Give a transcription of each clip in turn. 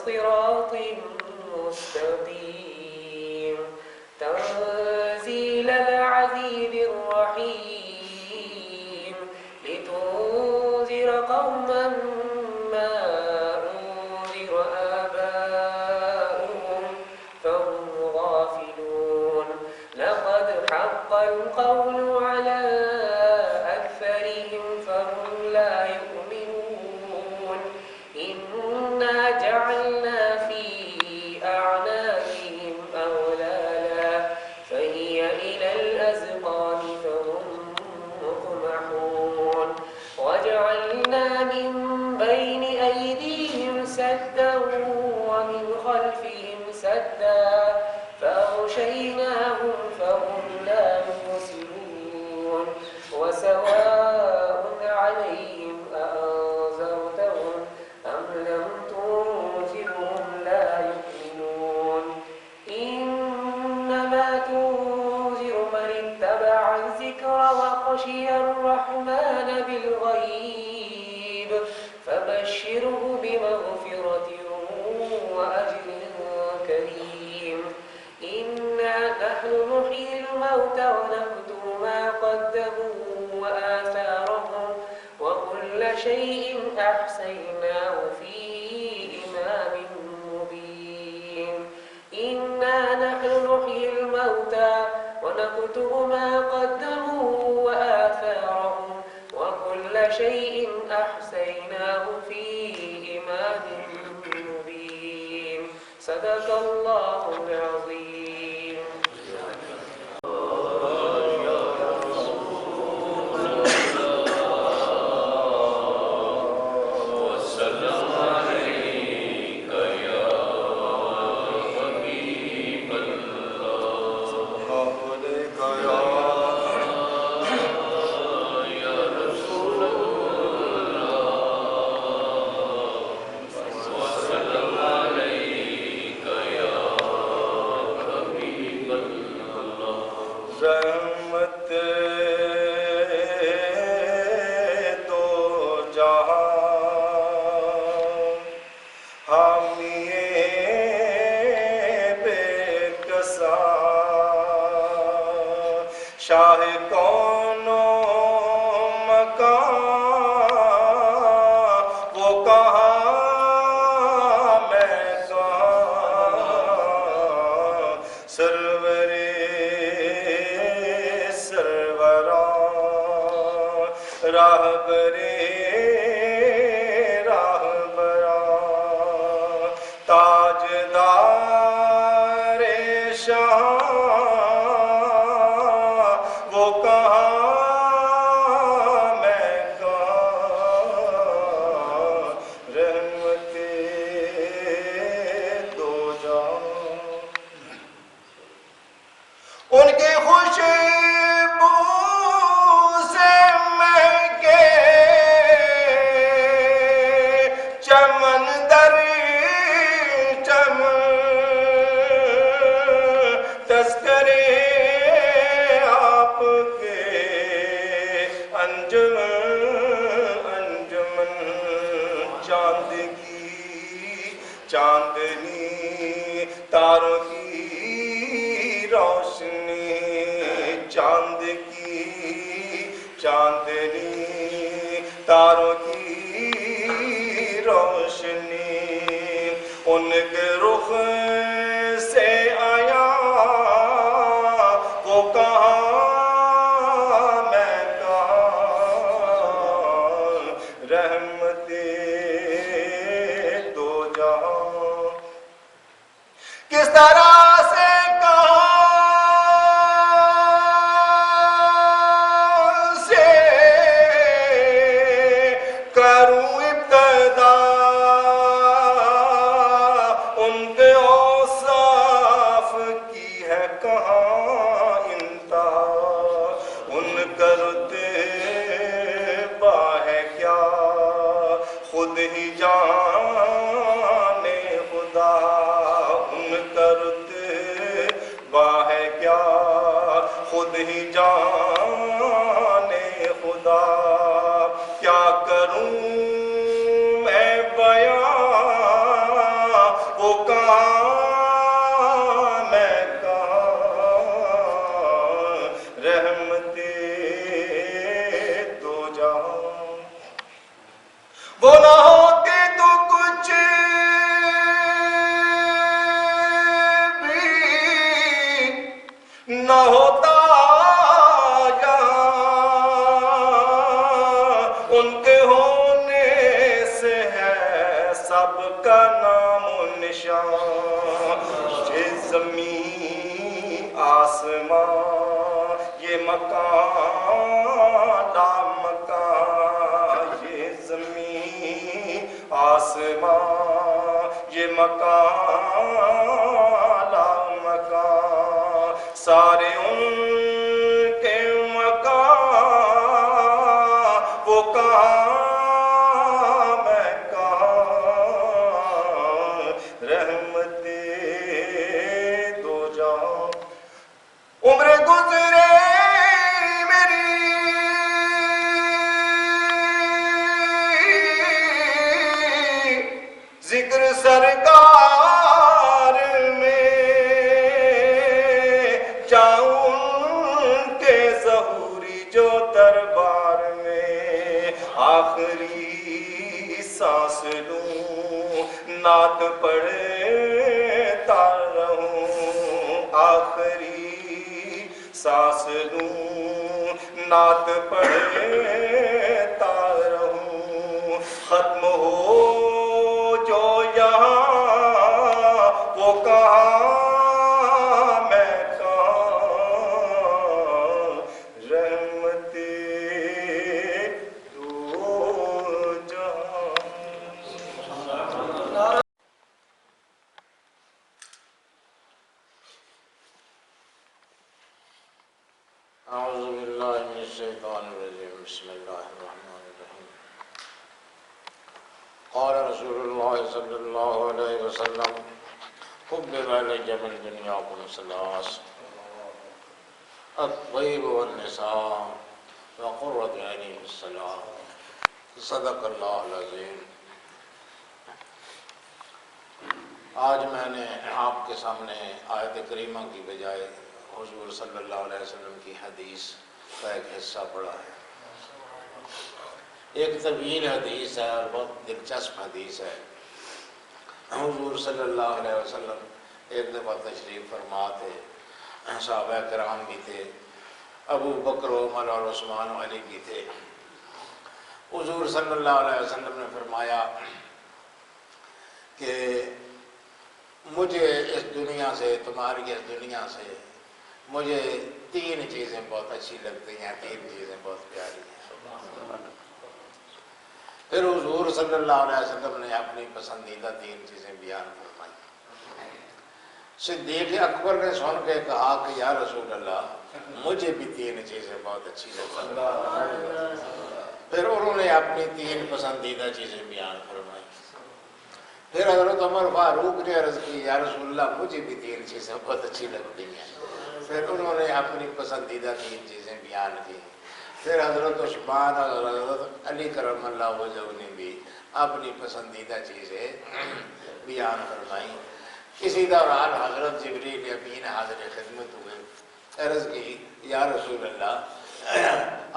صراط مستقيم تنزيل العزيز الرحيم لتنذر قوما ما أنذر آباؤهم فهم غافلون لقد حق القول على أكثرهم فهم لا يؤمنون إنا جعلنا في أعناقهم أغلالا فهي إلى الأذقان فهم مقمحون وجعلنا من بين أيديهم سدا ومن خلفهم سدا فأغشيناهم فهم لا يبصرون وسواء عليهم أأنذرتهم أم لم تنذرهم لا يؤمنون إنما تنذر من اتبع الذكر وخشي الرحمن بالغيب فبشره بمغفرة وأجر كريم إنا نحن نحيي الموتى ونكتب ما قدموا وآثارهم وكل شيء أحصيناه في إمام مبين إنا نحن نحيي الموتى ونكتب ما قدموا وآثارهم وكل شيء أحصيناه في إمام مبين صدق الله العظيم رحمت دو جہاں حامی بے کساں شاہ کون و مکان وہ کہاں میں کہاں سرور راہبرے راہبراں تاجدار شاہ وہ کہاں میں کہاں رحمت دو جہاں ان کی خوشی چمن در چمن تذکرے آپ کے انجمن انجمن چاند کی چاندنی تاروں کی روشنی چاند کی چاندنی تاروں کی روشنی ان کے رخ سے آیا وہ کہاں میں کہاں رحمت دو جہاں کس طرح سے خود ہی جانے خدا ان کرتے ہے کیا خود ہی جانے خدا کیا کروں میں بیان سب کا نام و نشان، یہ زمین آسمان یہ مکان مکان، یہ زمین آسمان یہ مکان مکان، سارے ان کے مکان وہ کہاں میں کہاں، رحمت دو جہاں عمر گزرے ذکر سرکار میں جاؤں کے ظہوری جو دربار میں، آخری سانس لوں نعت پڑھتا رہوں، آخری سانس لوں نعت پڑھتا رہوں، ختم ہو جو یہاں وہ کہاں میں کہاں، رحمت دو جہاں۔ اعوذ باللہ من الشیطان الرجیم، بسم اللہ الرحمن الرحیم۔ قال رسول اللہ صلی اللہ علیہ وسلم حبب الی من دنیاکم ثلاث، الطیب والنساء وقرۃ عینی فی الصلاۃ، صدق اللہ العظیم۔ آج میں نے آپ کے سامنے آیت کریمہ کی بجائے حضور صلی اللہ علیہ وسلم کی حدیث کا ایک حصہ پڑھا ہے۔ ایک طویل حدیث ہے اور بہت دلچسپ حدیث ہے۔ حضور صلی اللہ علیہ وسلم ایک دفعہ تشریف فرما تھے، صحابہ کرام بھی تھے، ابو بکر عمر اور عثمان و علی بھی تھے۔ حضور صلی اللہ علیہ وسلم نے فرمایا کہ مجھے اس دنیا سے، تمہاری اس دنیا سے مجھے تین چیزیں بہت اچھی لگتی ہیں، تین چیزیں بہت پیاری ہیں۔ پھر حضور صلی اللہ علیہ وسلم نے اپنی پسندیدہ تین چیزیں بیان فرمائی۔ صدیق اکبر نے سن کے کہا کہ یا رسول اللہ مجھے بھی تین چیزیں بہت اچھی لگتی ہیں۔ پھر انہوں نے اپنی تین پسندیدہ چیزیں بیان فرمائی۔ پھر حضرت عمر فاروق نے عرض کی یا رسول اللہ مجھے بھی تین چیزیں بہت اچھی لگتی ہیں۔ پھر انہوں نے اپنی پسندیدہ تین چیزیں بیان کی۔ پھر حضرت عثمان اور حضرت علی کرم اللہ وجہہ نے بھی اپنی پسندیدہ چیزیں بیان فرمائیں۔ اسی دوران حضرت جبریل امین حاضر خدمت ہوئے، عرض کی یا رسول اللہ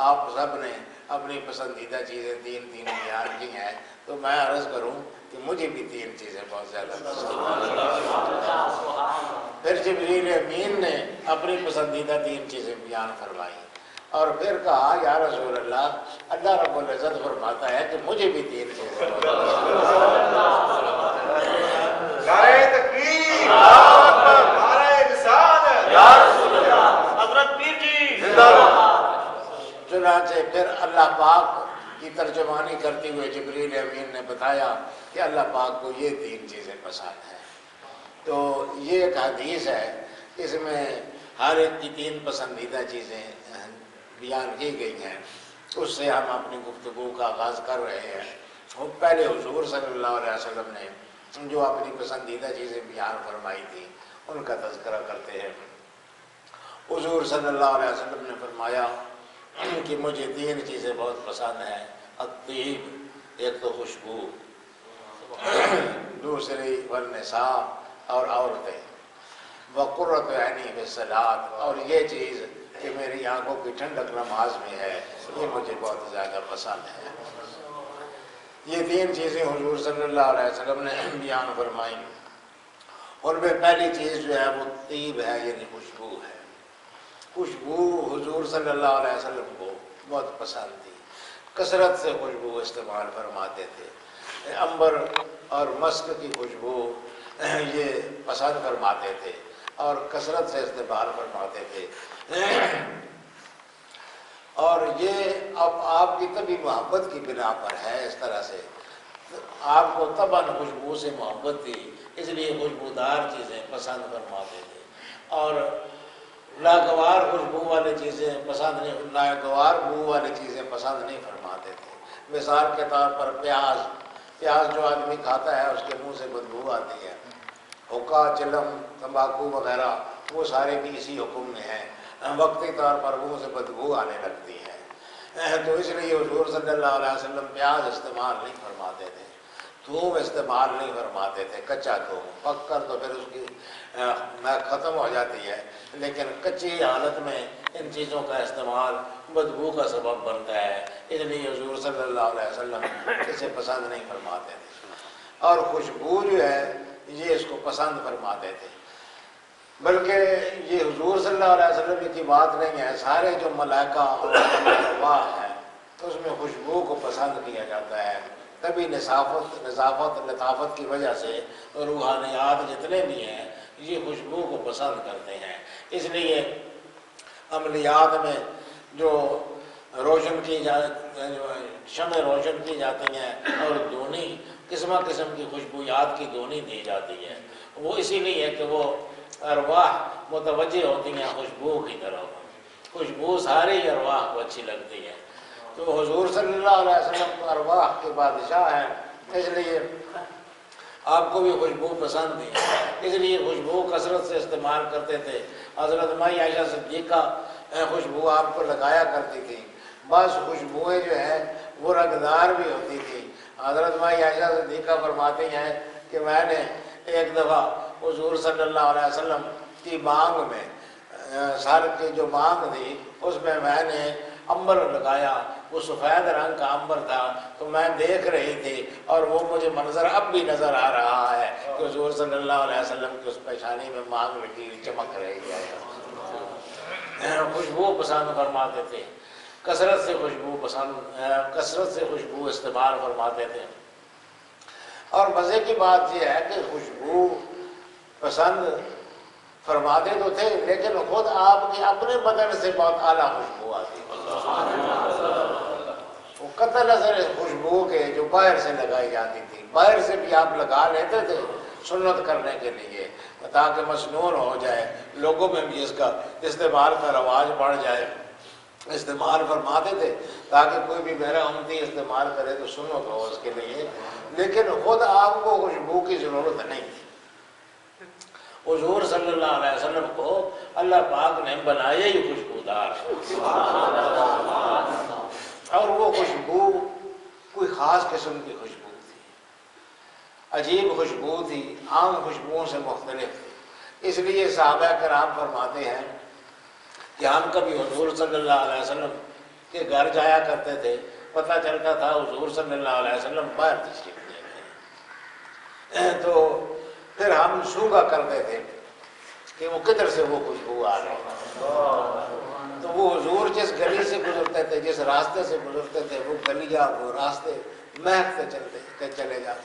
آپ سب نے اپنی پسندیدہ چیزیں تین بیان کی ہیں، تو میں عرض کروں کہ مجھے بھی تین چیزیں بہت زیادہ پسند ہیں۔ پھر جبریل امین نے اپنی پسندیدہ تین چیزیں بیان فرمائیں اور پھر کہا یا رسول اللہ اللہ رب العزت فرماتا ہے کہ مجھے بھی تین چیزیں بہت پسند ہیں۔ نعرہ تکبیر، نعرہ رسالت، یا رسول اللہ، حضرت پیر جی زندہ باد۔ چنانچہ پھر اللہ پاک کی ترجمانی کرتے ہوئے جبریل امین نے بتایا کہ اللہ پاک کو یہ تین چیزیں پسند ہیں۔ تو یہ ایک حدیث ہے، اس میں ہر ایک کی تین پسندیدہ چیزیں بیان کی گئی ہیں۔ اس سے ہم اپنی گفتگو کا آغاز کر رہے ہیں۔ پہلے حضور صلی اللہ علیہ وسلم نے جو اپنی پسندیدہ چیزیں بیان فرمائی تھی ان کا تذکرہ کرتے ہیں۔ حضور صلی اللہ علیہ وسلم نے فرمایا کہ مجھے تین چیزیں بہت پسند ہیں، الطیب ایک تو خوشبو، دوسری والنساء اور عورتیں، وقرۃ عینی فی الصلاۃ اور یہ چیز کہ میری آنکھوں کی ٹھنڈک نماز میں ہے، یہ مجھے بہت زیادہ پسند ہے۔ یہ تین چیزیں حضور صلی اللہ علیہ وسلم نے بیان فرمائی۔ اور میں پہلی چیز جو ہے وہ طیب ہے، یعنی خوشبو ہے۔ خوشبو حضور صلی اللہ علیہ وسلم کو بہت پسند تھی، کثرت سے خوشبو استعمال فرماتے تھے۔ عنبر اور مسک کی خوشبو یہ پسند فرماتے تھے اور کثرت سے استعمال فرماتے تھے۔ اور یہ اب آپ کی طبی محبت کی بنا پر ہے، اس طرح سے آپ کو طبعاً خوشبو سے محبت تھی، اس لیے خوشبودار چیزیں پسند فرماتے تھے، اور ناگوار خوشبو والی چیزیں پسند نہیں، ناگوار بو والی چیزیں پسند نہیں فرماتے تھے۔ مثال کے طور پر پیاز جو آدمی کھاتا ہے اس کے منہ سے بدبو آتی ہے، حقہ، چلم، تمباکو وغیرہ وہ سارے بھی اسی حکم میں ہیں، وقتی طور پر منہ سے بدبو آنے لگتی ہے، تو اس لیے حضور صلی اللہ علیہ وسلم پیاز استعمال نہیں فرماتے تھے، تھوم استعمال نہیں فرماتے تھے، کچا تھوم، پک کر تو پھر اس کی ختم ہو جاتی ہے، لیکن کچی حالت میں ان چیزوں کا استعمال بدبو کا سبب بنتا ہے، اس لیے حضور صلی اللہ علیہ وسلم اسے پسند نہیں فرماتے تھے، اور خوشبو جو ہے یہ اس کو پسند فرماتے تھے۔ بلکہ یہ حضور صلی اللہ علیہ وسلم کی بات نہیں ہے، سارے جو ملائکہ اور ارواح ہیں اس میں خوشبو کو پسند کیا جاتا ہے، تبھی نظافت لطافت کی وجہ سے روحانیات جتنے بھی ہیں یہ خوشبو کو پسند کرتے ہیں، اس لیے عملیات میں جو روشن کی شمع روشن کی جاتی ہیں اور دھونی قسم کی خوشبویات کی دھونی دی جاتی ہے، وہ اسی لیے کہ وہ ارواح متوجہ ہوتی ہیں خوشبو کی طرف، خوشبو ساری ارواح کو اچھی لگتی ہے، تو حضور صلی اللہ علیہ وسلم ارواح کے بادشاہ ہیں، اس لیے آپ کو بھی خوشبو پسند تھی، اس لیے خوشبو کثرت سے استعمال کرتے تھے۔ حضرت مائی عائشہ صدیقہ خوشبو آپ کو لگایا کرتی تھی، بعض خوشبوئیں جو ہیں وہ رنگدار بھی ہوتی تھی۔ حضرت مائی عائشہ صدیقہ فرماتی ہیں کہ میں نے ایک دفعہ حضور صلی اللہ علیہ وسلم کی مانگ میں، سر کی جو مانگ تھی اس میں نے عنبر لگایا، وہ سفید رنگ کا عنبر تھا، تو میں دیکھ رہی تھی اور وہ مجھے منظر اب بھی نظر آ رہا ہے کہ حضور صلی اللہ علیہ وسلم کی اس پیشانی میں مانگ لگی چمک رہی ہے۔ خوشبو پسند فرماتے تھے، کثرت سے خوشبو استعمال فرماتے تھے، اور مزے کی بات یہ ہے کہ خوشبو پسند فرماتے تو تھے لیکن خود آپ کے اپنے بدن سے بہت اعلیٰ خوشبو آتی، وہ قطع نظر خوشبو کے جو باہر سے لگائی جاتی تھی، باہر سے بھی آپ لگا لیتے تھے سنت کرنے کے لیے تاکہ مسنون ہو جائے، لوگوں میں بھی اس کا استعمال کا رواج بڑھ جائے، استعمال فرماتے تھے تاکہ کوئی بھی میرا امتی استعمال کرے تو سنت ہو اس کے لیے، لیکن خود آپ کو خوشبو کی ضرورت نہیں تھی۔ حضور صلی اللہ علیہ وسلم کو اللہ پاک نے بنایا ہی خوشبودار، اور وہ خوشبو کوئی خاص قسم کی خوشبو تھی، عجیب خوشبو تھی، عام خوشبوؤں سے مختلف تھی، اس لیے صحابہ کرام فرماتے ہیں کہ ہم کبھی حضور صلی اللہ علیہ وسلم کے گھر جایا کرتے تھے، پتہ چلتا تھا حضور صلی اللہ علیہ وسلم باہر تشریف لے گئے، تو پھر ہم سونگا کرتے تھے کہ وہ کدھر سے وہ خوشبو آ رہی ہے، تو وہ حضور جس گلی سے گزرتے تھے، جس راستے سے گزرتے تھے، وہ گلیاں وہ راستے مہکتے چلے جاتے،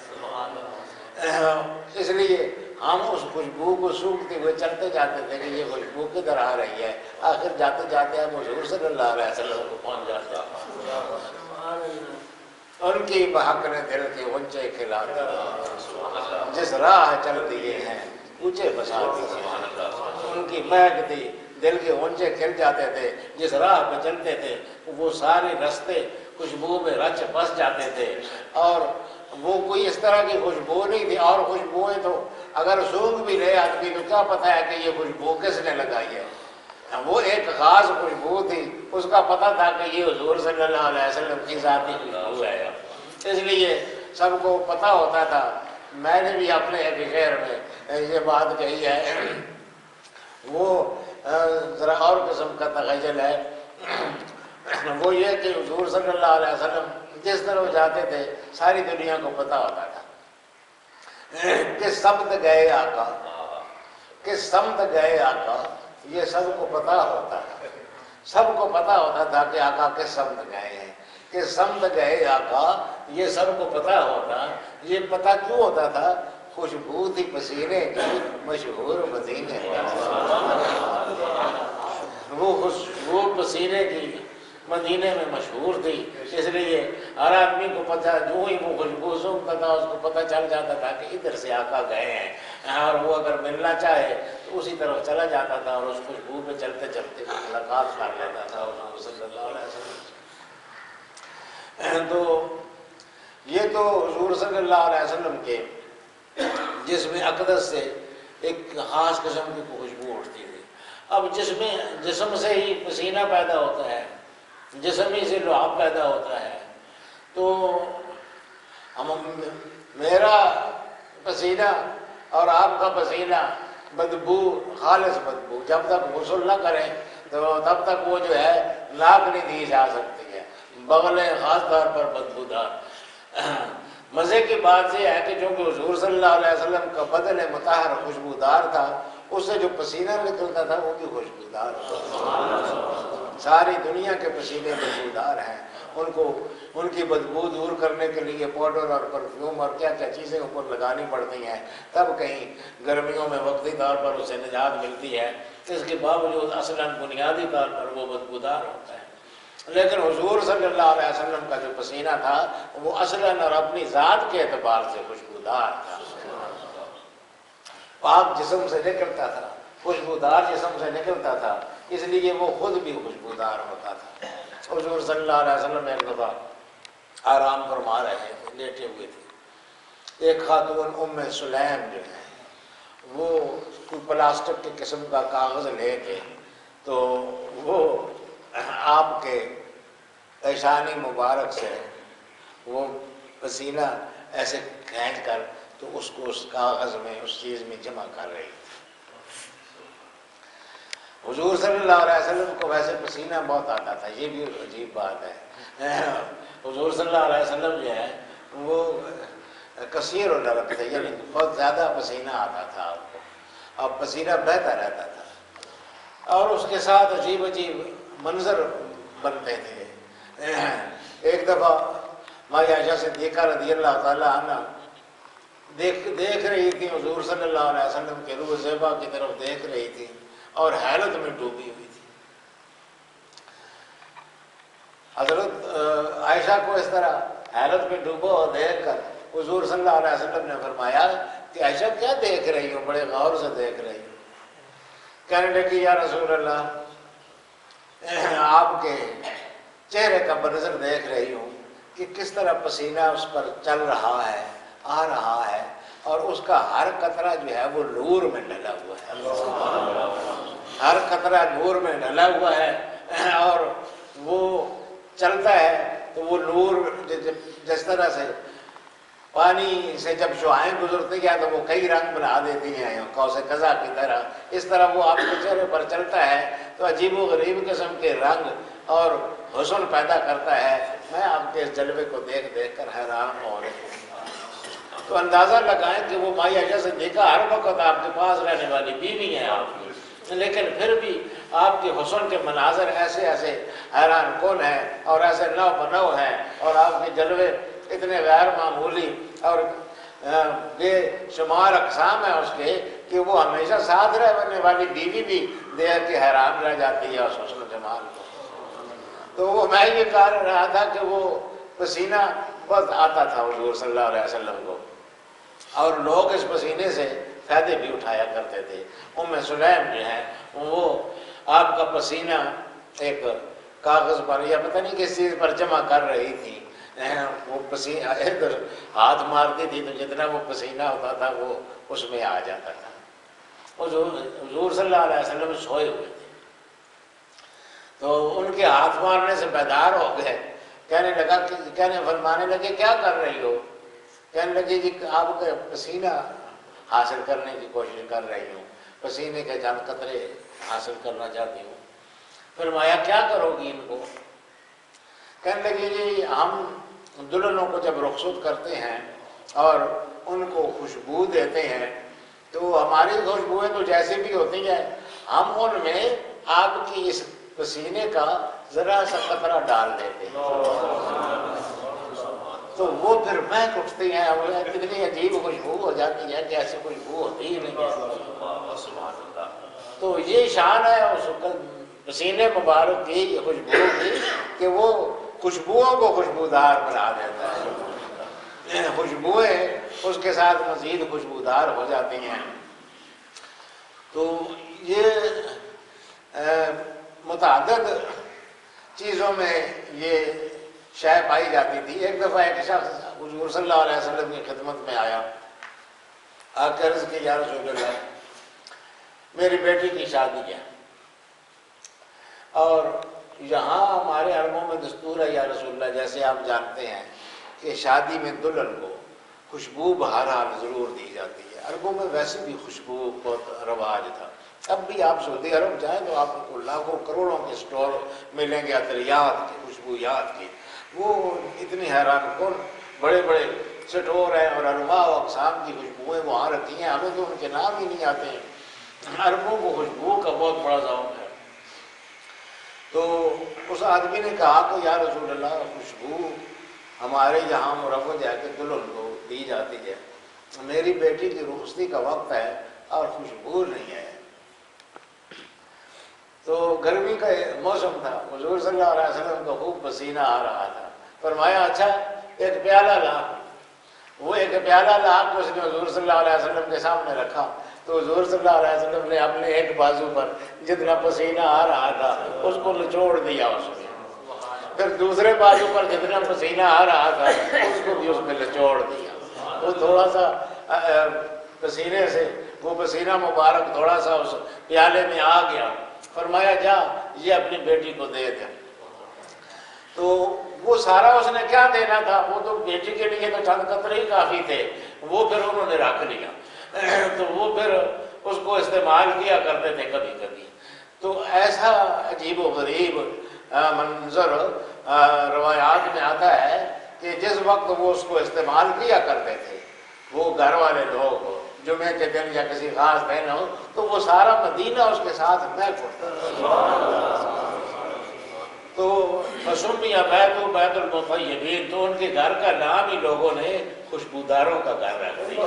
اس لیے ہم اس خوشبو کو سونگتے ہوئے چلتے جاتے تھے کہ یہ خوشبو کدھر آ رہی ہے، آخر جاتے جاتے ہم حضور صلی اللہ علیہ وسلم کو پہنچ جاتے ہیں۔ ان کی بحق نے دل کے اونچے کھلاتے، جس راہ چل دیے ہیں اونچے بسا دیے، ان کی مہک تھی، دل کے اونچے کھل جاتے تھے، جس راہ پہ چلتے تھے وہ سارے رستے خوشبو میں رچ بس جاتے تھے، اور وہ کوئی اس طرح کی خوشبو نہیں تھی، اور خوشبوئیں تو اگر سونگ بھی لے آدمی تو کیا پتہ ہے کہ یہ خوشبو کس نے لگائی ہے، وہ ایک خاص خوشبو تھی، اس کا پتہ تھا کہ یہ حضور صلی اللہ علیہ وسلم کی ذاتی خوشبو ہے، اس لیے سب کو پتہ ہوتا تھا۔ میں نے بھی اپنے ایک شعر میں یہ بات کہی ہے، وہ ذرا اور قسم کا تغزل ہے، وہ یہ کہ حضور صلی اللہ علیہ وسلم جس طرح جاتے تھے ساری دنیا کو پتہ ہوتا تھا، کس سمت گئے آقا، کس سمت گئے آقا، یہ سب کو پتہ ہوتا تھا، سب کو پتہ ہوتا تھا کہ آقا کس سمت گئے ہیں، کہ سمت گئے آقا، یہ سب کو پتہ ہوتا، یہ پتہ کیوں ہوتا تھا؟ خوشبو تھی پسینے کی مشہور مدینے وہ خوشبو پسینے کی مدینے میں مشہور تھی، اس لیے ہر آدمی کو پتہ، جو ہی وہ خوشبو سونگتا تھا اس کو پتہ چل جاتا تھا کہ ادھر سے آقا گئے ہیں، اور وہ اگر ملنا چاہے تو اسی طرف چلا جاتا تھا اور اس خوشبو پہ چلتے چلتے ملاقات کر لیتا تھا حضور صلی اللہ علیہ وسلم۔ تو یہ تو حضور صلی اللہ علیہ وسلم کے جسم اقدس سے ایک خاص قسم کی خوشبو اٹھتی تھی۔ اب جسم سے ہی پسینہ پیدا ہوتا ہے، جسم ہی سے لعاب پیدا ہوتا ہے، تو میرا پسینہ اور آپ کا پسینہ بدبو، خالص بدبو، جب تک غسل نہ کریں تو تب تک وہ جو ہے ناک نہیں دی جا سکتی ہے، بغلیں خاص طور پر بدبودار۔ مزے کی بات یہ ہے کہ چونکہ حضور صلی اللہ علیہ وسلم کا بدن مطہر خوشبودار تھا، اس سے جو پسینہ نکلتا تھا وہ بھی خوشبودار تھا۔ ساری دنیا کے پسینے خوشبودار ہیں، ان کی بدبو دور کرنے کے لیے پاؤڈر اور پرفیوم اور کیا کیا چیزیں اوپر لگانی پڑتی ہیں، تب کہیں گرمیوں میں وقتی طور پر اسے نجات ملتی ہے، اس کے باوجود اصلاً بنیادی طور پر وہ بدبودار ہوتا ہے۔ لیکن حضور صلی اللہ علیہ وسلم کا جو پسینہ تھا وہ اصلاً اور اپنی ذات کے اعتبار سے خوشبودار تھا، پاک جسم سے نکلتا تھا، خوشبودار جسم سے نکلتا تھا، اس لیے وہ خود بھی خوشبودار ہوتا تھا۔ حضور صلی اللہ علیہ وسلم ایک دفعہ آرام فرما رہے تھے، لیٹے ہوئے تھے، ایک خاتون ام سلیم جو ہے وہ کوئی پلاسٹک کے قسم کا کاغذ لے کے تو وہ آپ کے پیشانی مبارک سے وہ پسینہ ایسے کھینچ کر تو اس کو اس کاغذ میں، اس چیز میں جمع کر رہی تھی۔ حضور صلی اللہ علیہ وسلم کو ویسے پسینہ بہت آتا تھا، یہ بھی عجیب بات ہے، حضور صلی اللہ علیہ وسلم جو ہے وہ کثیر الرق تھے، یعنی بہت زیادہ پسینہ آتا تھا آپ کو، اور پسینہ بہتا رہتا تھا، اور اس کے ساتھ عجیب عجیب منظر بنتے تھے۔ ایک دفعہ مائی عائشہ صدیقہ رضی اللہ تعالیٰ عنہ دیکھ رہی تھی حضور صلی اللہ علیہ وسلم کے روح زیبا کی طرف دیکھ رہی تھی اور حیرت میں ڈوبی ہوئی تھی۔ حضرت عائشہ کو اس طرح حیرت میں ڈوبا اور دیکھ کر حضور صلی اللہ علیہ وسلم نے فرمایا کہ عائشہ کیا دیکھ رہی ہو، بڑے غور سے دیکھ رہی ہو؟ کہنے لگی یا رسول اللہ، آپ کے چہرے کا منظر دیکھ رہی ہوں کہ کس طرح پسینہ اس پر چل رہا ہے، آ رہا ہے، اور اس کا ہر قطرہ جو ہے وہ نور میں ڈلا ہوا ہے، ہر قطرہ نور میں ڈلا ہوا ہے، اور وہ چلتا ہے تو وہ نور جس طرح سے پانی سے جب شعائیں گزرتی ہیں تو وہ کئی رنگ بنا دیتی ہیں قوس قزح کی طرح، اس طرح وہ آپ کے چہرے پر چلتا ہے تو عجیب و غریب قسم کے رنگ اور حسن پیدا کرتا ہے۔ میں آپ کے اس جلوے کو دیکھ دیکھ کر حیران ہو رہی ہوں۔ تو اندازہ لگائیں کہ وہ مائی عائشہ صدیقہ ہر وقت آپ کے پاس رہنے والی بیوی ہیں آپ کی، لیکن پھر بھی آپ کے حسن کے مناظر ایسے ایسے حیران کن ہیں اور ایسے نو بنو ہیں، اور آپ کے جلوے اتنے غیر معمولی اور بے شمار اقسام ہیں اس کے کہ وہ ہمیشہ ساتھ رہنے والی بیوی بھی دیکھ کے حیران رہ جاتی ہے اس حسن و جمال کو۔ تو وہ میں یہ کہہ رہا تھا کہ وہ پسینہ بہت آتا تھا حضور صلی اللہ علیہ وسلم کو، اور لوگ اس پسینے سے فائدے بھی اٹھایا کرتے تھے۔ ام سلیم جو ہے وہ آپ کا پسینہ ایک کاغذ پر یا پتہ نہیں کس چیز پر جمع کر رہی تھی، وہ پسینہ ادھر ہاتھ مارتی تھی تو جتنا وہ پسینہ ہوتا تھا وہ اس میں آ جاتا تھا۔ حضور صلی اللہ علیہ وسلم سوئے ہوئے تھے تو ان کے ہاتھ مارنے سے بیدار ہو گئے، کہنے فرمانے لگے کیا کر رہی ہو؟ کہنے لگے جی آپ کا پسینہ حاصل کرنے کی کوشش کر رہی ہوں، پسینے کے چند قطرے حاصل کرنا چاہتی ہوں۔ فرمایا کیا کرو گی ان کو؟ کہنے لگے جی ہم دلہنوں کو جب رخصت کرتے ہیں اور ان کو خوشبو دیتے ہیں تو ہماری خوشبوئیں تو جیسی بھی ہوتی ہیں، ہم ان میں آپ کی اس پسینے کا ذرا سا قطرہ ڈال دیتے ہیں۔ تو وہ پھر مہک اٹھتی ہیں، اتنی عجیب خوشبو ہو جاتی ہے کہ ایسی خوشبو ہوتی ہی نہیں ہے۔ سبحان اللہ۔ تو یہ شان ہے اس پسینے مبارک کی، یہ خوشبو کی، کہ وہ خوشبوؤں کو خوشبودار بنا دیتا ہے، خوشبوئیں اس کے ساتھ مزید خوشبودار ہو جاتی ہیں۔ تو یہ متعدد چیزوں میں یہ شے پائی جاتی تھی۔ ایک دفعہ ایک شخص حضور صلی اللہ علیہ وسلم کی خدمت میں آیا، آ کے عرض کی یا رسول اللہ میری بیٹی کی شادی ہے، اور یہاں ہمارے عربوں میں دستور ہے یا رسول اللہ، جیسے آپ جانتے ہیں کہ شادی میں دلہن کو خوشبو بہرحال ضرور دی جاتی ہے۔ عربوں میں ویسے بھی خوشبو بہت رواج تھا۔ اب بھی آپ سعودی عرب جائیں تو آپ کو لاکھوں کروڑوں کے اسٹور ملیں گے عطریات کی، خوشبویات کی، وہ اتنی حیران کن بڑے بڑے اسٹور ہیں اور انواع و اقسام کی خوشبوئیں وہاں رکھی ہیں، ہمیں تو ان کے نام ہی نہیں آتے ہیں۔ عربوں کو خوشبو کا بہت بڑا ذوق ہے۔ تو اس آدمی نے کہا کہ یا رسول اللہ خوشبو ہمارے یہاں مروج ہے کہ دلہن کو دی جاتی ہے، میری بیٹی کی رخصتی کا وقت ہے اور خوشبو نہیں ہے۔ تو گرمی کا موسم تھا، حضور صلی اللہ علیہ وسلم کو خوب پسینہ آ رہا تھا۔ فرمایا اچھا ایک پیالہ لا۔ وہ ایک پیالہ لا کے اس نے حضور صلی اللہ علیہ وسلم کے سامنے رکھا، تو حضور صلی اللہ علیہ وسلم نے اپنے ایک بازو پر جتنا پسینہ آ رہا تھا اس کو نچوڑ دیا اس میں، پھر دوسرے بازو پر جتنا پسینہ آ رہا تھا اس کو بھی اس میں نچوڑ دیا۔ وہ تھوڑا سا پسینے سے وہ پسینہ مبارک تھوڑا سا اس پیالے میں آ گیا۔ فرمایا جا یہ اپنی بیٹی کو دے دے۔ تو وہ سارا اس نے کیا دینا تھا، وہ تو بیٹی کے لیے تو چند قطرے ہی کافی تھے، وہ پھر انہوں نے رکھ لیا، تو وہ پھر اس کو استعمال کیا کرتے تھے کبھی کبھی۔ تو ایسا عجیب و غریب منظر روایات میں آتا ہے کہ جس وقت وہ اس کو استعمال کیا کرتے تھے وہ گھر والے لوگ جمعے کے دن یا کسی خاص دن ہو تو وہ سارا مدینہ اس کے ساتھ مہک اٹھتا۔ تو مسمیہ بیت المطیبین، تو ان کے گھر کا نام ہی لوگوں نے خوشبوداروں کا گھر رکھ دیا۔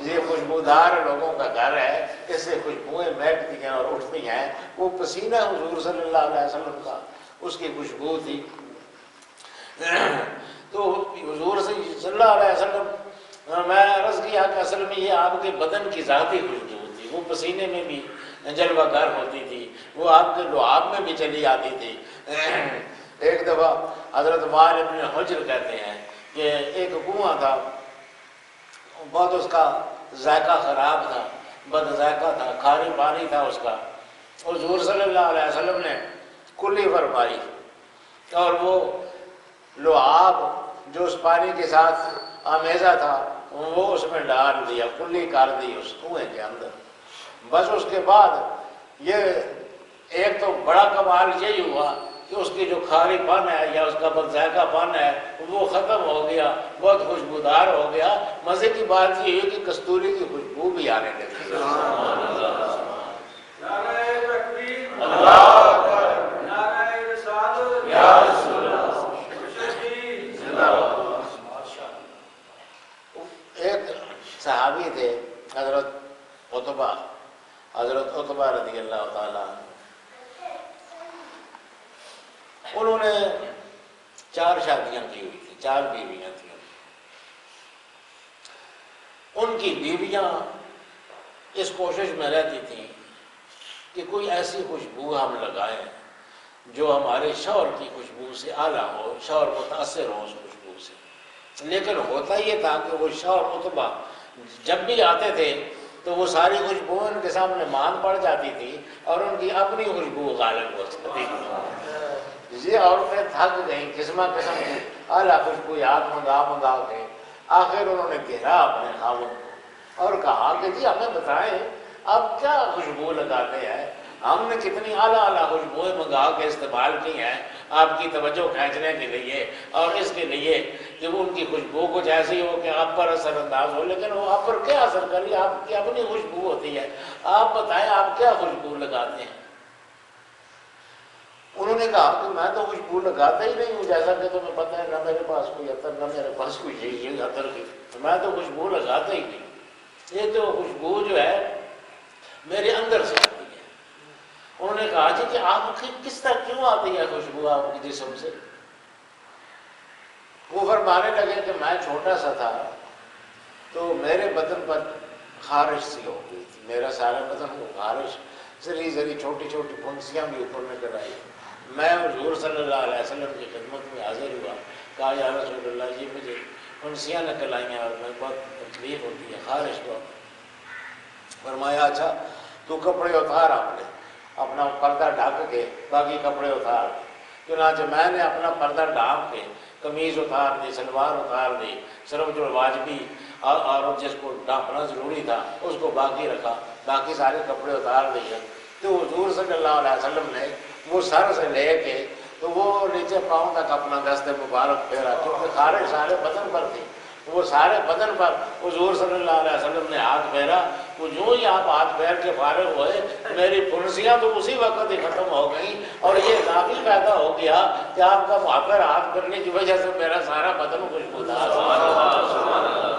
یہ خوشبودار لوگوں کا گھر ہے، اس سے خوشبوئیں مہکتی ہیں اور اٹھتی ہیں۔ وہ پسینہ حضور صلی اللہ علیہ وسلم کا اس کی خوشبو تھی۔ تو حضور صلی اللہ علیہ وسلم، میں عرض کیا کہ اصل میں یہ آپ کے بدن کی ذاتی خوشبو تھی، وہ پسینے میں بھی جلوہ گر ہوتی تھی، وہ آپ کے لعاب میں بھی چلی آتی تھی۔ ایک دفعہ حضرت وائل ابن حجر کہتے ہیں کہ ایک کنواں تھا، بہت اس کا ذائقہ خراب تھا، بد ذائقہ تھا، کھاری پانی تھا اس کا۔ حضور صلی اللہ علیہ وسلم نے کلی فرمائی اور وہ لعاب جو اس پانی کے ساتھ آمیزہ تھا وہ اس میں ڈال دیا، کلی کر دی اس کنویں کے اندر۔ بس اس کے بعد یہ ایک تو بڑا کمال یہی ہوا کہ اس کی جو کھاری پن ہے یا اس کا بد ذائقہ پن ہے وہ ختم ہو گیا، بہت خوشبودار ہو گیا۔ مزے کی بات یہ ہے کہ کستوری کی خوشبو بھی آنے لگی۔ ایک صحابی تھے حضرت عتبہ رضی اللہ تعالیٰ، انہوں نے 4 شادیاں کی ہوئی تھی، 4 بیویاں تھیں۔ ان کی بیویاں اس کوشش میں رہتی تھیں کہ کوئی ایسی خوشبو ہم لگائیں جو ہمارے شوہر کی خوشبو سے اعلیٰ ہو، شوہر متاثر ہو اس خوشبو سے۔ لیکن ہوتا یہ تھا کہ وہ شوہر عتبہ جب بھی آتے تھے تو وہ ساری خوشبو ان کے سامنے مان پڑ جاتی تھی اور ان کی اپنی خوشبو غالب ہو جاتی تھی۔ یہ عورتیں تھک گئیں، قسمہ قسم کی اعلیٰ خوشبویات منگا کے آخر انہوں نے گھیرا اپنے خاوند کو اور کہا کہ جی ہمیں بتائیں آپ کیا خوشبو لگاتے ہیں، ہم نے کتنی اعلیٰ خوشبوئیں منگا کے استعمال کی ہیں آپ کی توجہ کھینچنے کے لیے اور اس کے لیے کہ وہ ان کی خوشبو کچھ ایسی ہو کہ آپ پر اثر انداز ہو، لیکن وہ آپ پر کیا اثر کری، آپ کی اپنی خوشبو ہوتی ہے، آپ بتائیں آپ کیا خوشبو لگاتے ہیں۔ انہوں نے کہا کہ میں تو خوشبو لگاتا ہی نہیں ہوں، جیسا کہ تمہیں پتہ ہے، نہ میرے پاس کوئی عطر نہ میرے پاس کوئی چیز عطر کی، میں تو خوشبو لگاتا ہی نہیں، یہ تو خوشبو جو ہے میرے اندر سے آتی ہے۔ انہوں نے کہا جی کہ آپ کی کس طرح کیوں آتی ہے خوشبو آپ کے جسم سے؟ وہ فرمانے لگے کہ میں چھوٹا سا تھا تو میرے بدن پر خارش سی ہو گئی تھی، میرا سارا بدن کو خارش، ذری ذری چھوٹی چھوٹی پھنسیاں بھی اوپر نکل آئی، میں حضور صلی اللہ علیہ وسلم کی خدمت میں حاضر ہوا، کہا یا رسول اللہ جی مجھے پھنسیاں نکل آئی ہیں اور میں بہت تکلیف ہوتی ہے، خارش بہت۔ فرمایا اچھا تو کپڑے اتار، آپ نے اپنا پردہ ڈھک کے باقی کپڑے اتار، چنانچہ میں نے اپنا پردہ ڈھانپ کے قمیض اتار دی، سلوار اتار دی، صرف جو واجبی اور جس کو ڈھانپنا ضروری تھا اس کو باقی رکھا، باقی سارے کپڑے اتار دیے۔ تو حضور صلی اللہ علیہ وسلم نے وہ سر سے لے کے تو وہ نیچے پاؤں تک اپنا دست مبارک پھیرا، کیونکہ خارش سارے بدن پر تھی، وہ سارے بدن پر حضور صلی اللہ علیہ وسلم نے ہاتھ پھیرا، وہ جو ہی آپ ہاتھ پھیر کے فارغ ہوئے میری پھنسیاں تو اسی وقت ہی ختم ہو گئیں، اور یہ اضافی پیدا ہو گیا کہ آپ کا وہاں پر ہاتھ پھیرنے کی وجہ سے میرا سارا بدن خوشبودار ہو گیا۔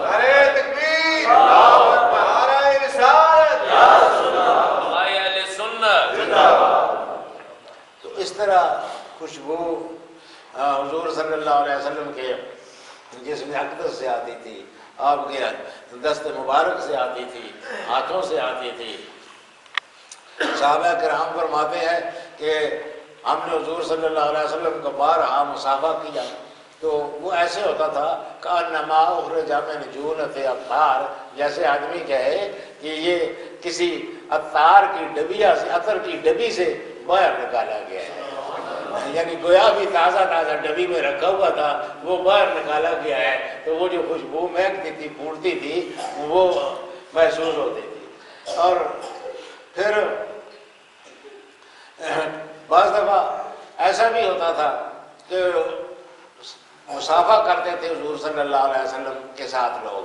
نعرہ تکبیر، نعرہ رسالت، ہمارے اہل سنت۔ تو اس طرح خوشبو حضور صلی اللہ علیہ وسلم کے جسم اقدس سے آتی تھی، آپ کے دست مبارک سے آتی تھی، ہاتھوں سے آتی تھی۔ صحابہ کرام فرماتے ہیں کہ ہم نے حضور صلی اللہ علیہ وسلم کا بارہا مصافحہ کیا تو وہ ایسے ہوتا تھا کأنما اخرج من جونۃ عطار، جیسے آدمی کہے کہ یہ کسی عطار کی ڈبیا سے، عطر کی ڈبی سے باہر نکالا گیا ہے، یعنی گویا بھی تازہ تازہ ڈبی میں رکھا ہوا تھا، وہ باہر نکالا گیا ہے، تو وہ جو خوشبو مہکتی تھی، پھوٹتی تھی، وہ محسوس ہوتی تھی۔ اور پھر بعض دفعہ ایسا بھی ہوتا تھا کہ مصافحہ کرتے تھے حضور صلی اللہ علیہ وسلم کے ساتھ لوگ،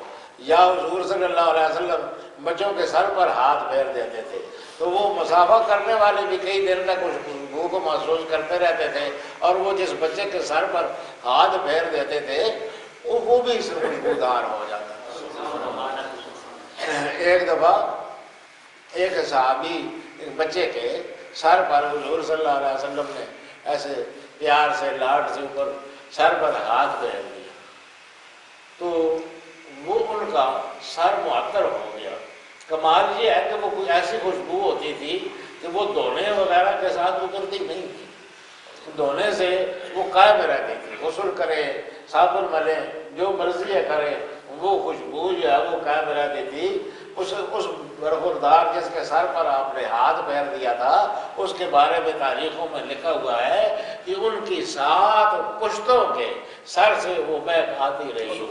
یا حضور صلی اللہ علیہ وسلم بچوں کے سر پر ہاتھ پھیر دیتے تھے، تو وہ مصافحہ کرنے والے بھی کئی دن تک اس خوشبو کو محسوس کرتے رہتے تھے، اور وہ جس بچے کے سر پر ہاتھ پھیر دیتے تھے وہ بھی اس خوشبودار ہو جاتا تھا۔ ایک دفعہ ایک صحابی ایک بچے کے سر پر حضور صلی اللہ علیہ وسلم نے ایسے پیار سے لاڈ سے اوپر سر پر ہاتھ پھیر دیا تو وہ ان کا سر معطر ہو گیا۔ کمال یہ ہے کہ وہ کوئی ایسی خوشبو ہوتی تھی کہ وہ دھونے وغیرہ کے ساتھ اترتی نہیں تھی، دھونے سے وہ قائم رہتی تھی، غسل کرے، صابن ملے، جو مرضی ہے کرے، وہ خوشبو جو ہے وہ قائم رہتی تھی۔ اس برخوردار جس کے سر پر آپ نے ہاتھ پھیر دیا تھا اس کے بارے میں تاریخوں میں لکھا ہوا ہے کہ ان کی 7 پشتوں کے سر سے وہ مہک آتی رہی۔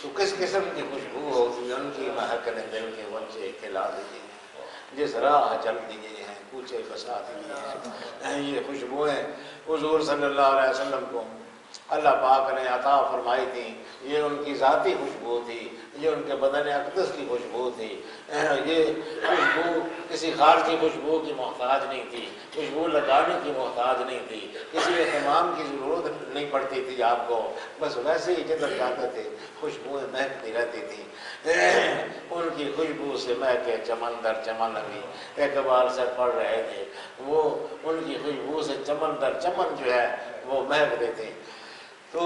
تو کس قسم کی خوشبو ہوگی، ان کی مہک نے دل کے ونچے کھلا دیے ہیں، جس راہ چل دیے ہیں کوچے بسا دیے ہیں۔ یہ خوشبوئیں حضور صلی اللہ علیہ وسلم کو اللہ پاک نے عطا فرمائی تھی، یہ ان کی ذاتی خوشبو تھی، یہ ان کے بدن اقدس کی خوشبو تھی، یہ خوشبو کسی خارجی خوشبو کی محتاج نہیں تھی، خوشبو لگانے کی محتاج نہیں تھی، کسی اہتمام کی ضرورت نہیں پڑتی تھی آپ کو، بس ویسے ہی جدھر جاتے تھے خوشبوئیں مہکتی رہتی تھی۔ ان کی خوشبو سے مہکے چمن در چمن، ابھی اقبال سے پڑھ رہے تھے، وہ ان کی خوشبو سے چمن در چمن جو ہے وہ مہکتے تھے۔ تو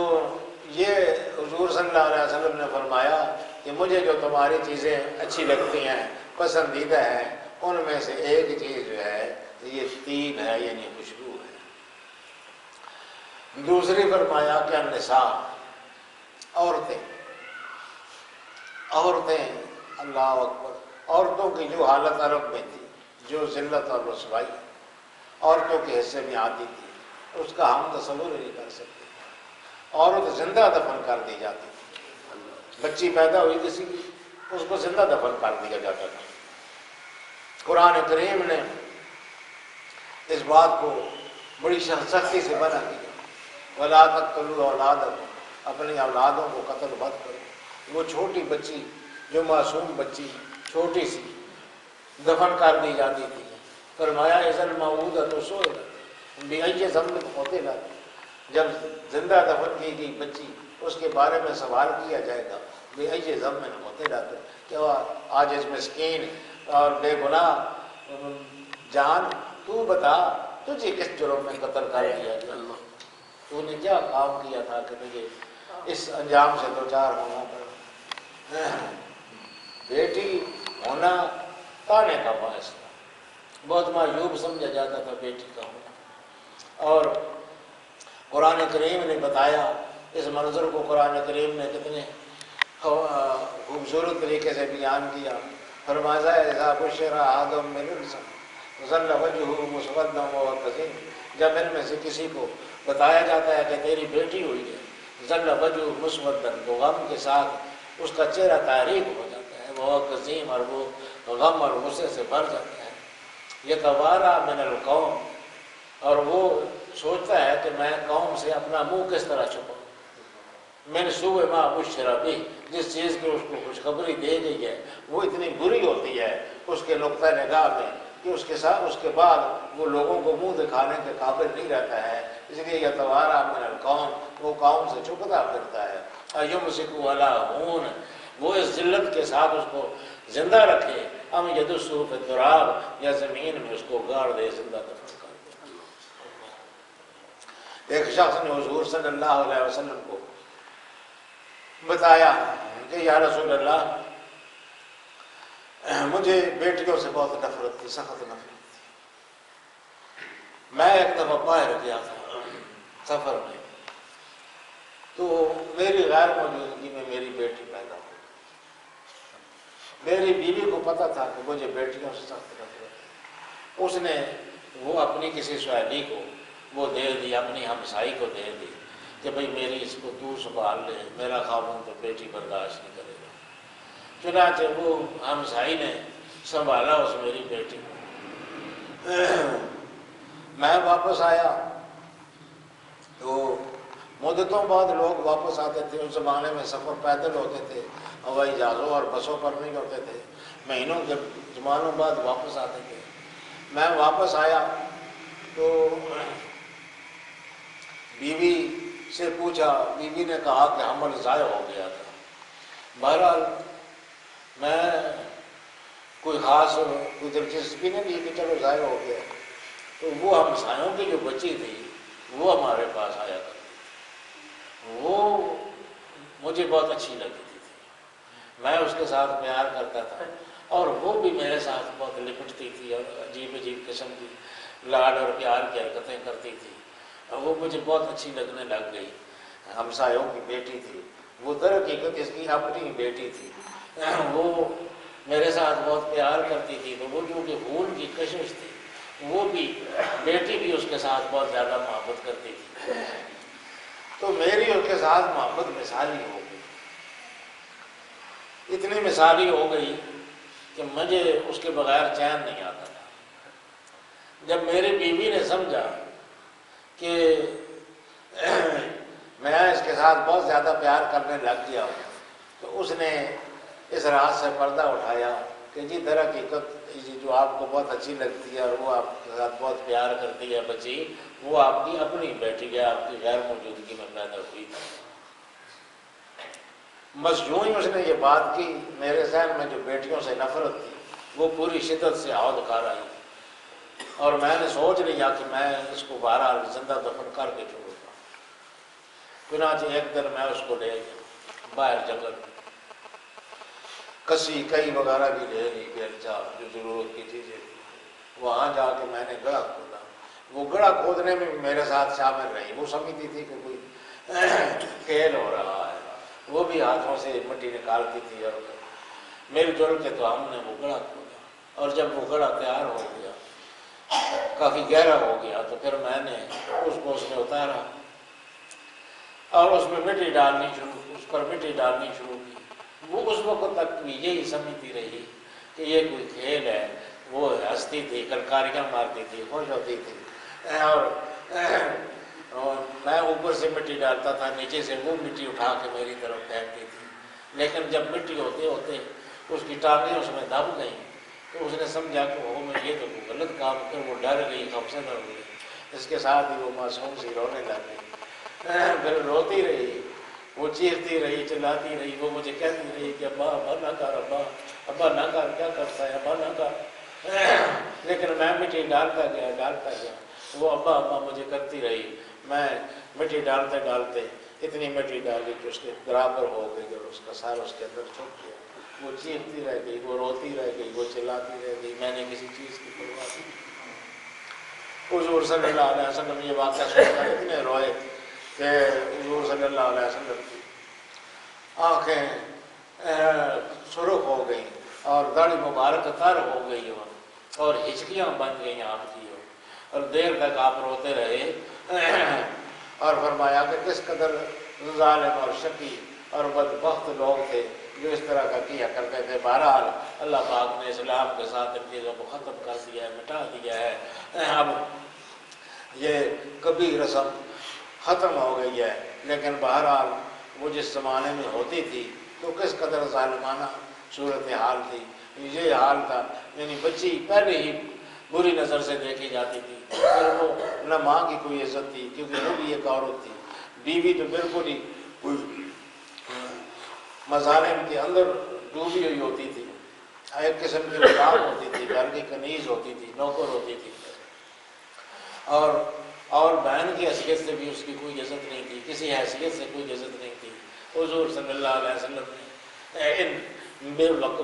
یہ حضور صلی اللہ علیہ وسلم نے فرمایا کہ مجھے جو تمہاری چیزیں اچھی لگتی ہیں، پسندیدہ ہیں، ان میں سے ایک چیز جو ہے یہ طیب ہے، یعنی خوشبو ہے۔ دوسری فرمایا کہ النساء، عورتیں، اللہ اکبر، عورتوں کی جو حالت عرب میں تھی، جو ذلت اور رسوائی عورتوں کے حصے میں آتی تھی، اس کا ہم تصور نہیں کر سکتے۔ عورت زندہ دفن کر دی جاتی تھی، بچی پیدا ہوئی کسی کی اس کو زندہ دفن کر دیا جاتا تھا۔ قرآن کریم نے اس بات کو بڑی سختی سے منع کیا، وَلَا تَقْتُلُوا أَوْلَادَكُمْ، اپنی اولادوں کو قتل مت کرو۔ وہ چھوٹی بچی جو معصوم بچی چھوٹی سی دفن کر دی جاتی تھی. فرمایا ازل موعودہ تو سوئے بھی آئیے ضمن ہوتے گا. جب زندہ دفن کی گئی بچی اس کے بارے میں سوال کیا جائے گا بھی آئیے ضمن ہوتے رہتے کیا آج اس مسکین اور بے گناہ جان تو بتا تجھے کس جرم میں قتل کر دیا گیا؟ تو نے کیا کام کیا تھا کہ تجھے اس انجام سے دوچار ہونا پڑا؟ بیٹی ہونا تانے کا باعث تھا. بہت معیوب سمجھا جاتا تھا بیٹی کا ہونا. اور قرآن کریم نے بتایا اس منظر کو. قرآن کریم نے کتنے خوبصورت طریقے سے بیان کیا. فرمایا اذا بشر آدم بالانثى ظل وجهه مسودا وهو كظيم. جب ان میں سے کسی کو بتایا جاتا ہے کہ تیری بیٹی ہوئی ہے ظل وجهه مسودا تو غم کے ساتھ اس کا چہرہ تاریک ہو جاتا ہے. وہ کظیم اور وہ غم اور غصے سے بھر جاتا ہے. یتوارا من القوم اور وہ سوچتا ہے کہ میں قوم سے اپنا منہ کس طرح چھپاؤں. من سوء ما بشر به جس چیز کی اس کو خوشخبری دے گئی ہے وہ اتنی بری ہوتی ہے اس کے نقطۂ نگاہ میں کہ اس کے ساتھ اس کے بعد وہ لوگوں کو منہ دکھانے کے قابل نہیں رہتا ہے. اس لیے یتوارا من القوم وہ قوم سے چھپتا پھرتا ہے. ایمسک علی ہون وہ اس ذلت کے ساتھ اس کو زندہ رکھے. ام یدسہ فی التراب یا زمین میں اس کو گاڑ دے زندہ دفن کر دے. ایک شخص نے حضور صلی اللہ علیہ وسلم کو بتایا کہ یا رسول اللہ مجھے بیٹیوں سے بہت نفرت تھی, سخت نفرت تھی. میں ایک دفعہ باہر گیا تھا سفر میں تو میری غیر موجودگی میں میری بیٹی پیدا ہو. میری بیوی کو پتہ تھا کہ مجھے بیٹیوں سے سخت نفرت ہے. اس نے وہ اپنی کسی سہیلی کو وہ دے دی, اپنی ہمسائی کو دے دی کہ بھئی میری اس کو تو سنبھال لے, میرا خاوند تو بیٹی برداشت نہیں کرے گا. چنانچہ وہ ہمسائی نے سنبھالا اس میری بیٹی کو. میں واپس آیا تو مدتوں بعد لوگ واپس آتے تھے. اس زمانے میں سفر پیدل ہوتے تھے, ہوائی جہازوں اور بسوں پر نہیں ہوتے تھے. مہینوں کے زمانوں بعد واپس آتے تھے. میں واپس آیا تو بیوی سے پوچھا, بیوی نے کہا کہ حمل ضائع ہو گیا تھا. بہرحال میں کوئی خاص کوئی دلچسپی نہیں لی کہ چلو ضائع ہو گیا. تو وہ ہمسایوں کی جو بچی تھی وہ ہمارے پاس آیا کرتی تھی. وہ مجھے بہت اچھی لگتی تھی. میں اس کے ساتھ پیار کرتا تھا اور وہ بھی میرے ساتھ بہت لپٹتی تھی اور عجیب عجیب قسم کی لاڈ اور پیار کی حرکتیں کرتی تھی. وہ مجھے بہت اچھی لگنے لگ گئی. ہمسایوں کی بیٹی تھی وہ, در حقیقت اس کی اپنی بیٹی تھی. وہ میرے ساتھ بہت پیار کرتی تھی. تو وہ جو کہ خون کی کشش تھی وہ بھی بیٹی بھی اس کے ساتھ بہت زیادہ محبت کرتی تھی. تو میری اس کے ساتھ محبت مثالی ہو گئی. اتنی مثالی ہو گئی کہ مجھے اس کے بغیر چین نہیں آتا تھا. جب میری بیوی نے سمجھا کہ میں اس کے ساتھ بہت زیادہ پیار کرنے لگ گیا ہوں تو اس نے اس راز سے پردہ اٹھایا کہ جی در حقیقت جو آپ کو بہت اچھی لگتی ہے اور وہ آپ کے ساتھ بہت پیار کرتی ہے بچی, وہ آپ کی اپنی بیٹی ہے, آپ کی غیر موجودگی میں پیدا ہوئی تھی. بس یوں ہی اس نے یہ بات کی, میرے ذہن میں جو بیٹیوں سے نفرت تھی وہ پوری شدت سے عہد کار آئی اور میں نے سوچ لیا کہ میں اس کو بہرحال زندہ دفن کر کے چھوڑوں گا. چنانچہ ایک دن میں اس کو لے گیا باہر جنگل میں, کسی کئی وغیرہ بھی لے لی, بیلچا جو ضرورت کی چیزیں تھی. وہاں جا کے میں نے گڑھا کھودا. وہ گڑھا کھودنے میں میرے ساتھ شامل رہی. وہ سمجھتی تھی کہ کوئی کھیل ہو رہا ہے. وہ بھی ہاتھوں سے مٹی نکالتی تھی اور مل جل کے تو ہم نے وہ گڑھا کھودا. اور جب وہ گڑھا تیار ہو گیا, کافی گہرا ہو گیا, تو پھر میں نے اس کو اس میں اتارا اور اس میں مٹی ڈالنی شروع, اس پر مٹی ڈالنی شروع کی. وہ اس وقت تک بھی یہی سمجھتی رہی کہ یہ کوئی کھیل ہے. وہ ہنستی تھی, کلکاریاں مارتی تھی, خوش ہوتی تھی اور میں اوپر سے مٹی ڈالتا تھا, نیچے سے وہ مٹی اٹھا کے میری طرف پھینکتی تھی. لیکن جب مٹی ہوتے ہوتے اس کی ٹانگیں اس میں دب گئیں تو اس نے سمجھا کہ وہ میں یہ تو غلط کام کر، وہ ڈر گئی، خوفزدہ ہو گئی، اس کے ساتھ ہی وہ معصوم سی رونے لگ گئی، پھر روتی رہی، وہ چیختی رہی، چلاتی رہی، وہ مجھے کہتی رہی کہ ابا ابا نہ کر، ابا ابا نہ کر، کیا کرتا ہے ابا نہ کر، لیکن میں مٹی ڈالتا گیا، وہ ابا ابا مجھے کرتی رہی، میں مٹی ڈالتے ڈالتے اتنی مٹی ڈالی کہ اس کے برابر ہو گئی اور اس کا سار اس کے اندر چھپ گیا، وہ چیختی رہ گئی، وہ روتی رہ گئی، وہ چلاتی رہ گئی، میں نے کسی چیز کی پرواہ نہیں کی۔ حضور صلی اللہ علیہ وسلم یہ واقعہ سن کر اتنے روئے کہ حضور صلی اللہ علیہ وسلم کی آنکھیں سرخ ہو گئیں اور داڑھی مبارک تر ہو گئی اور ہچکیاں بن گئیں آپ کی، اور دیر تک آپ روتے رہے اور فرمایا کہ کس قدر ظالم اور شقی اور بدبخت لوگ تھے جو اس طرح کا کیا کرتے تھے۔ بہرحال اللہ پاک نے اسلام کے ساتھ ان چیزوں کو ختم کر دیا ہے، مٹا دیا ہے، اب یہ کبھی رسم ختم ہو گئی ہے، لیکن بہرحال وہ جس زمانے میں ہوتی تھی تو کس قدر ظالمانہ صورتحال تھی، یہ حال تھا، یعنی بچی پہلے ہی بری نظر سے دیکھی جاتی تھی، پھر وہ نہ ماں کی کوئی عزت تھی کیونکہ وہ بھی ایک عورت تھی، بیوی تو بالکل ہی مظالم کے اندر ڈوبی ہوئی ہوتی تھی، ایک قسم کی غلام ہوتی تھی، گھر کی کنیز ہوتی تھی، نوکر ہوتی تھی، اور بہن کی حیثیت سے بھی اس کی کوئی عزت نہیں تھی، کسی حیثیت سے کوئی عزت نہیں تھی۔ حضور صلی اللہ علیہ وسلم نے ان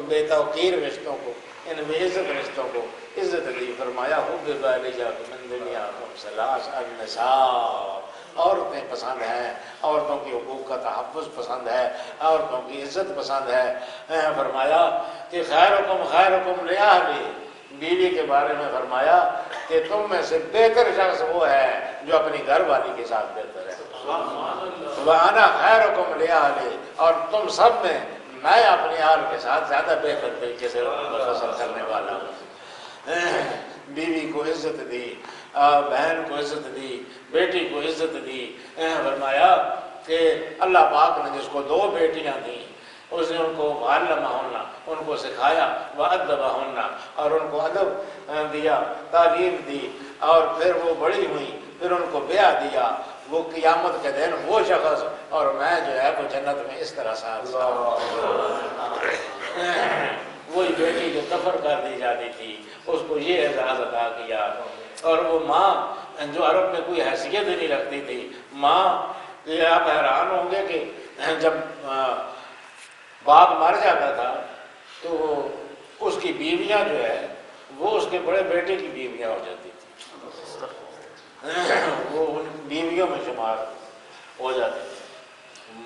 بے توقیر رشتوں کو، ان بے عزت رشتوں کو عزت دی، فرمایا حبب الیکم من دنیاکم ثلاث النساء، عورتیں پسند ہیں، عورتوں کی حقوق کا تحفظ پسند ہے، عورتوں کی عزت پسند ہے۔ فرمایا کہ خیرکم خیرکم لأہلہ، بیوی کے بارے میں فرمایا کہ تم میں سے بہتر شخص وہ ہے جو اپنی گھر والی کے ساتھ بہتر ہے، وَأَنَا خَيْرُكُمْ لِأَهْلِي، اور تم سب میں میں اپنے اہل کے ساتھ زیادہ بہتر طریقے سے فصل کرنے والا ہوں۔ بیوی کو عزت دی، بہن کو عزت دی، بیٹی کو عزت دی، فرمایا کہ اللہ پاک نے جس کو دو بیٹیاں دیں اس نے ان کو معلمہن، ان کو سکھایا، وَأَدَّبَہن، اور ان کو ادب دیا، تعلیم دی، اور پھر وہ بڑی ہوئی، پھر ان کو بیاہ دیا، وہ قیامت کے دن وہ شخص اور میں جو ہے وہ جنت میں اس طرح ساتھ وہی بیٹی جو دفن کر دی جاتی تھی اس کو یہ اعزاز عطا کیا، اور وہ ماں جو عرب میں کوئی حیثیت نہیں رکھتی تھی، ماں یہ آپ حیران ہوں گے کہ جب باپ مر جاتا تھا تو اس کی بیویاں جو ہے وہ اس کے بڑے بیٹے کی بیویاں ہو جاتی تھی، وہ ان بیویوں میں شمار ہو جاتی تھی۔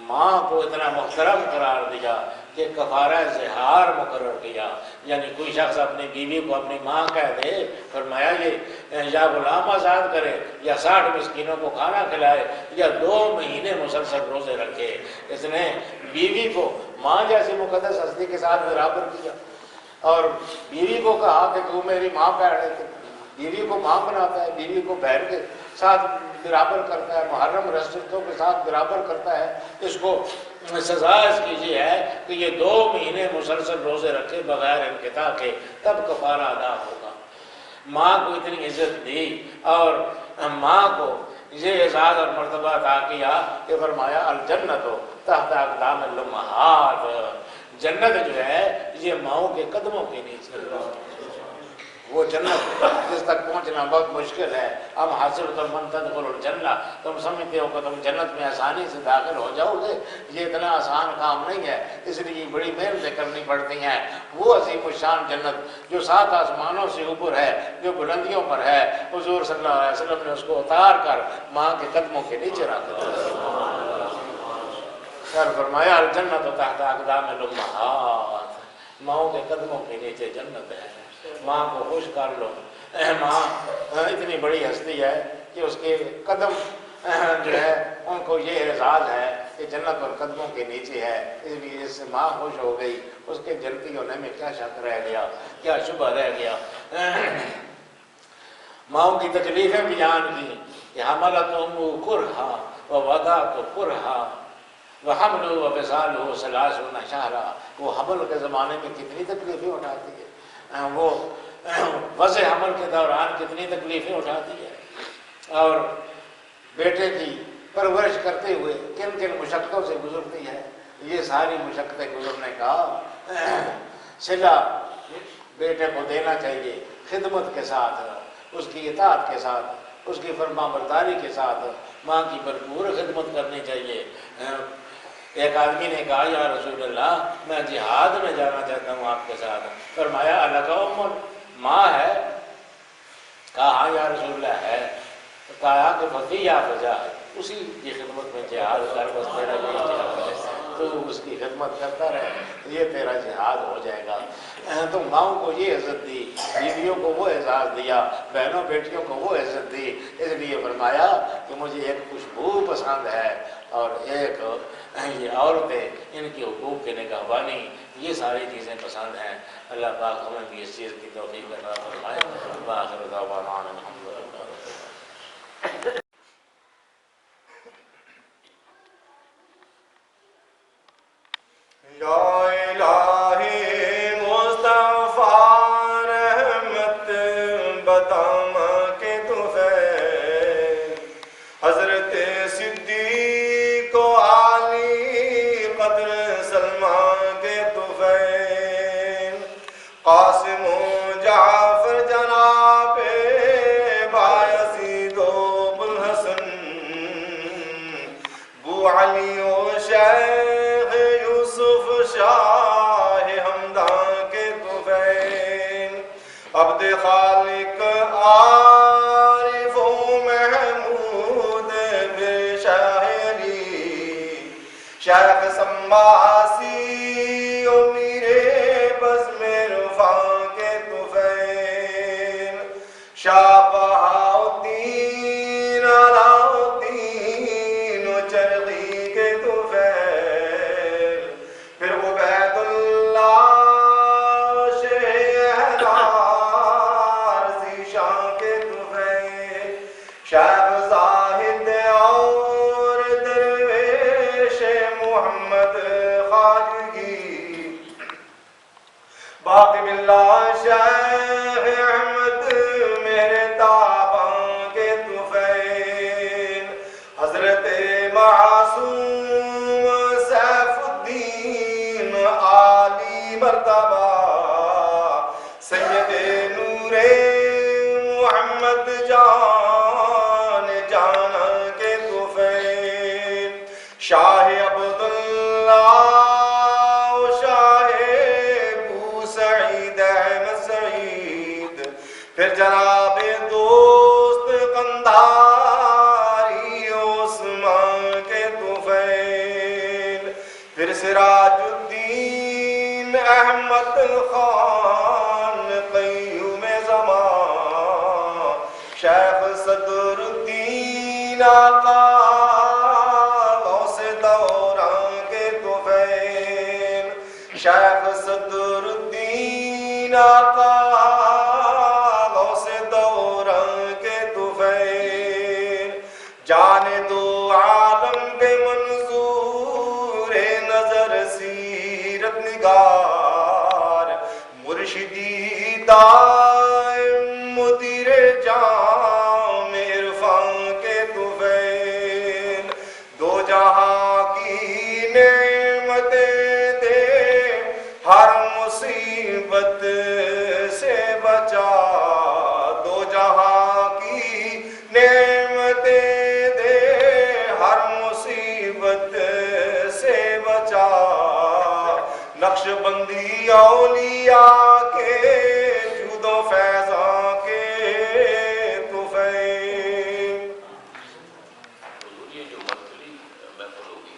ماں کو اتنا محترم قرار دیا کہ کفارہ زہار مقرر کیا، یعنی کوئی شخص اپنی بیوی کو اپنی ماں کہہ دے، فرمایا یہ یا غلام آزاد کرے یا 60 مسکینوں کو کھانا کھلائے یا 2 مہینے مسلسل روزے رکھے۔ اس نے بیوی کو ماں جیسی مقدس ہستی کے ساتھ برابر کیا، اور بیوی کو کہا کہ تو میری ماں کہہ رہے تھے، بیوی کو ماں بناتا ہے، بیوی کو بہن کے ساتھ برابر کرتا ہے، محرم رشتوں کے ساتھ برابر کرتا ہے۔ اس کو سزا اس کی یہ ہے کہ یہ 2 مہینے مسلسل روزے رکھے بغیر انقطاع کے، تب کفارہ ادا ہوگا۔ ماں کو اتنی عزت دی اور ماں کو یہ اعزاز اور مرتبہ عطا کیا کہ فرمایا الجنت تحت اقدام الامہات، جنت جو ہے یہ ماؤں کے قدموں کے نیچے، وہ جنت جس تک پہنچنا بہت مشکل ہے۔ اب حاصل تم من تدخل الجنہ، تم سمجھتے ہو کہ تم جنت میں آسانی سے داخل ہو جاؤ گے، یہ اتنا آسان کام نہیں ہے، اس لیے بڑی محنتیں کرنی پڑتی ہیں۔ وہ عظیم الشان جنت جو 7 آسمانوں سے اوپر ہے، جو بلندیوں پر ہے، حضور صلی اللہ علیہ وسلم نے اس کو اتار کر ماں کے قدموں کے نیچے رکھ دیا، فرمایا الجنت تحت اقدام الامہات، ماؤں کے قدموں کے نیچے جنت ہے، ماں کو خوش کر لو۔ ماں اتنی بڑی ہستی ہے کہ اس کے قدم جو ہے ان کو یہ اعزاز ہے کہ جنت اور قدموں کے نیچے ہے، اس لیے اس سے ماں خوش ہو گئی، اس کے جنتی ہونے میں کیا شک رہ گیا، کیا شبہ رہ گیا۔ ماؤں کی تکلیفیں بیان کی کہ حملت امہ کرہا ووضعت کرہا وحملہ وفصالہ 30 شہرا، وہ حمل کے زمانے میں کتنی تکلیفیں اٹھاتی ہے، وہ وضع حمل کے دوران کتنی تکلیفیں اٹھاتی ہے اور بیٹے کی پرورش کرتے ہوئے کن کن مشقتوں سے گزرتی ہے. یہ ساری مشقتیں گزرنے کا صلہ بیٹے کو دینا چاہیے، خدمت کے ساتھ، اس کی اطاعت کے ساتھ، اس کی فرما برداری کے ساتھ ماں کی بھرپور خدمت کرنی چاہیے. ایک آدمی نے کہا یا رسول اللہ میں جہاد میں جانا چاہتا ہوں آپ کے ساتھ. فرمایا الگ ام ماں ہے؟ کہا ہاں یا رسول اللہ ہے. کہا کہ فقی یا فجا اسی کی خدمت میں جہاد کر، بس تیرا یہی جہاد ہے، تو اس کی خدمت کرتا رہے تو یہ تیرا جہاد ہو جائے گا. تو ماؤں کو یہ عزت دی، بیویوں کو وہ اعزاز دیا، بہنوں بیٹیوں کو وہ عزت دی. اس لیے فرمایا کہ مجھے ایک خوشبو پسند ہے اور ایک یہ عورتیں، ان کے حقوق کی نگہبانی، یہ ساری چیزیں پسند ہیں. اللہ پاک ہمیں بھی اس چیز کی توفیق عطا فرمائے. وآخر دعوانا ان الحمد للہ. یا الہی مصطفیٰ رحمت بدام کے طفیل، حضرت صدیق و علی قدر سلمان کے طفیل، قاسم و جعفر جناب بایزید و ابوالحسن، بو علی و شیخ یوسف شاہ ہمدان کے طفیل، عبد خالق عارف و محمود بے شاہ علی، شیخ سماسی و میرے بزم رفاع کے طفیل، شاہ بہاؤدین علاؤدین و چرخی کے طفیل، پھر عبید اللہ شیخ ذیشان کے طفیل، شیخ زاہد اور درویش محمد خواجگی، باقی باللہ شیخ احمد میرے تاباں کے طفیل، حضرت معصوم سیف الدین عالی مرتبہ، سید نور محمد جان جانا کے طفیل، شاہ عبداللہ شاہ ابو سعید احمد سعید، پھر جناب دوست قندھاری عثمان کے طفیل، پھر سراج الدین احمد خان قیوم زمان، شیخ صدر الدین آقا غوث دوران کے طفیل، شیخ صدر الدین آقا غوث دوران کے طفیل، جان دو عالم کے منظور نظر سیرت نگار، مرشدی دائم مدیر جام عرفان کے طفیل، دو جہاں کی نعمتیں دے ہر مصیبت سے بچا، دو جہاں کی نعمتیں دے ہر مصیبت سے بچا، نقش بندی اولیاء کے جود و فیضاں کے طفیل. یہ جو منتھلی محفل ہوگی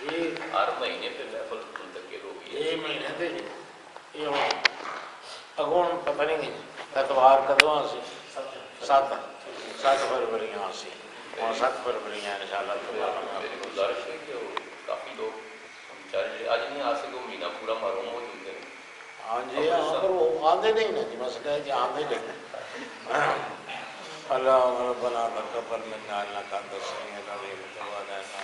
یہ ہر مہینے پہ محفل منتقل ہوگی. یہ مہینے تھے یہ اگون پتہ نہیں اتوار کدواں سے 7 فروری یہاں سے اور 7 فروری یہاں انشاءاللہ. میری گزارش ہے کہ کافی لوگ بیچارے آج نہیں آ سکے، وہ مہینہ پورا محروم موجود ہے. ہاں جی یہاں پر وہ آندے نہیں نا جی، مسئلہ ہے کہ آندے نہیں. اللہ ربنا تقبل منا انک انت السمیع العلیم وتب علینا.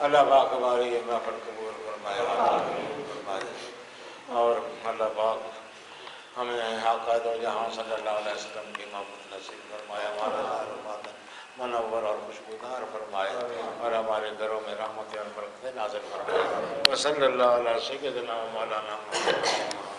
اللہ پاک ہماری یہ محفل قبول فرمائے. اور اللہ پاک ہمیں آقا دو جہاں صلی اللہ علیہ وسلم کی محبت نصیب فرمائے، ہمارا دار منور اور خوشبودار فرمائے، اور ہمارے گھروں میں رحمت اور برکتیں نازل فرمائے۔ وصلی اللہ علیہ سیدنا و مولانا محمد